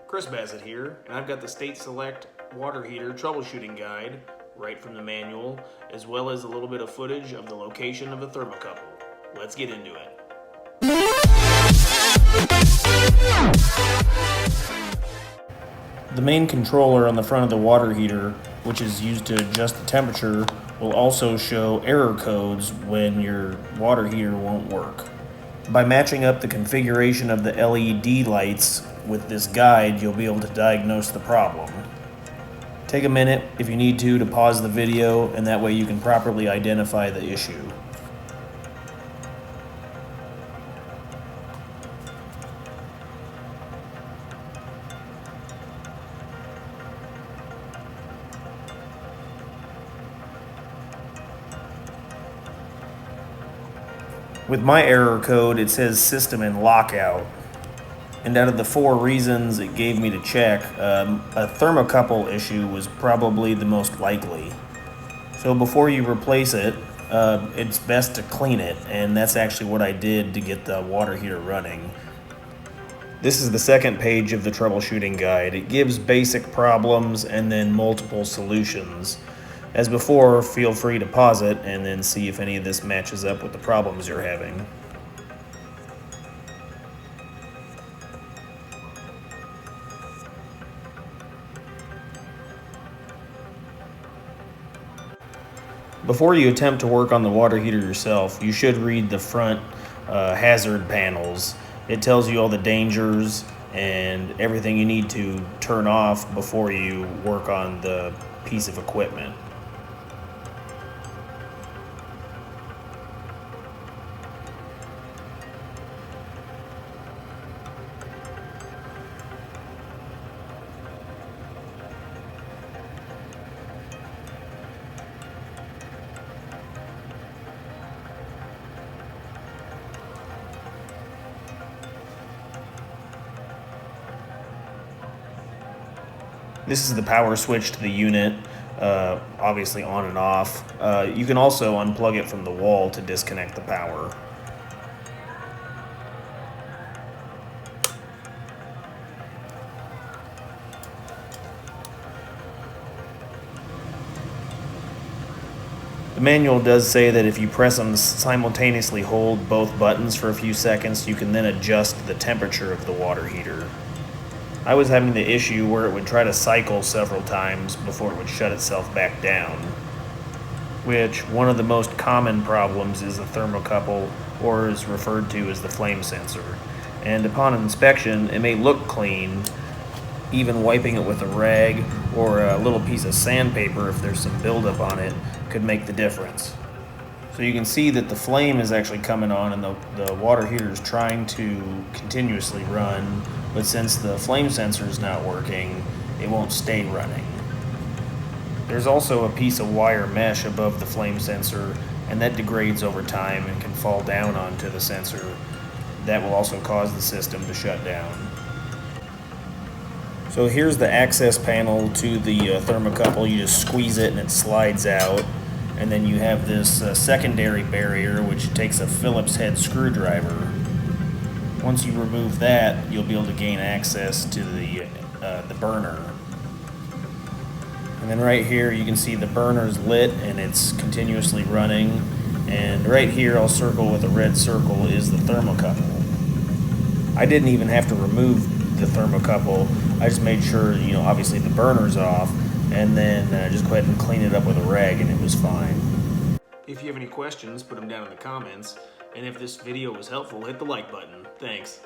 Chris Bassett here, and I've got the State Select water heater troubleshooting guide right from the manual, as well as a little bit of footage of the location of the thermocouple. Let's get into it. The main controller on the front of the water heater, which is used to adjust the temperature, will also show error codes when your water heater won't work. By matching up the configuration of the LED lights with this guide, you'll be able to diagnose the problem. Take a minute if you need to pause the video, and that way you can properly identify the issue. With my error code, it says system and lockout. And out of the 4 reasons it gave me to check, a thermocouple issue was probably the most likely. So before you replace it, it's best to clean it, and that's actually what I did to get the water heater running. This is the second page of the troubleshooting guide. It gives basic problems and then multiple solutions. As before, feel free to pause it and then see if any of this matches up with the problems you're having. Before you attempt to work on the water heater yourself, you should read the front hazard panels. It tells you all the dangers and everything you need to turn off before you work on the piece of equipment. This is the power switch to the unit, obviously on and off. You can also unplug it from the wall to disconnect the power. The manual does say that if you press and simultaneously hold both buttons for a few seconds, you can then adjust the temperature of the water heater. I was having the issue where it would try to cycle several times before it would shut itself back down, which one of the most common problems is the thermocouple, or is referred to as the flame sensor. And upon inspection, it may look clean. Even wiping it with a rag or a little piece of sandpaper, if there's some buildup on it, could make the difference. So you can see that the flame is actually coming on and the water heater is trying to continuously run, but since the flame sensor is not working, it won't stay running. There's also a piece of wire mesh above the flame sensor, and that degrades over time and can fall down onto the sensor. That will also cause the system to shut down. So here's the access panel to the thermocouple. You just squeeze it and it slides out. And then you have this secondary barrier, which takes a Phillips head screwdriver. Once you remove that, you'll be able to gain access to the burner. And then right here, you can see the burner's lit and it's continuously running. And right here, I'll circle with a red circle, is the thermocouple. I didn't even have to remove the thermocouple. I just made sure, obviously the burner's off, and then just go ahead and clean it up with a rag, and it was fine. If you have any questions, put them down in the comments, and if this video was helpful, hit the like button. Thanks.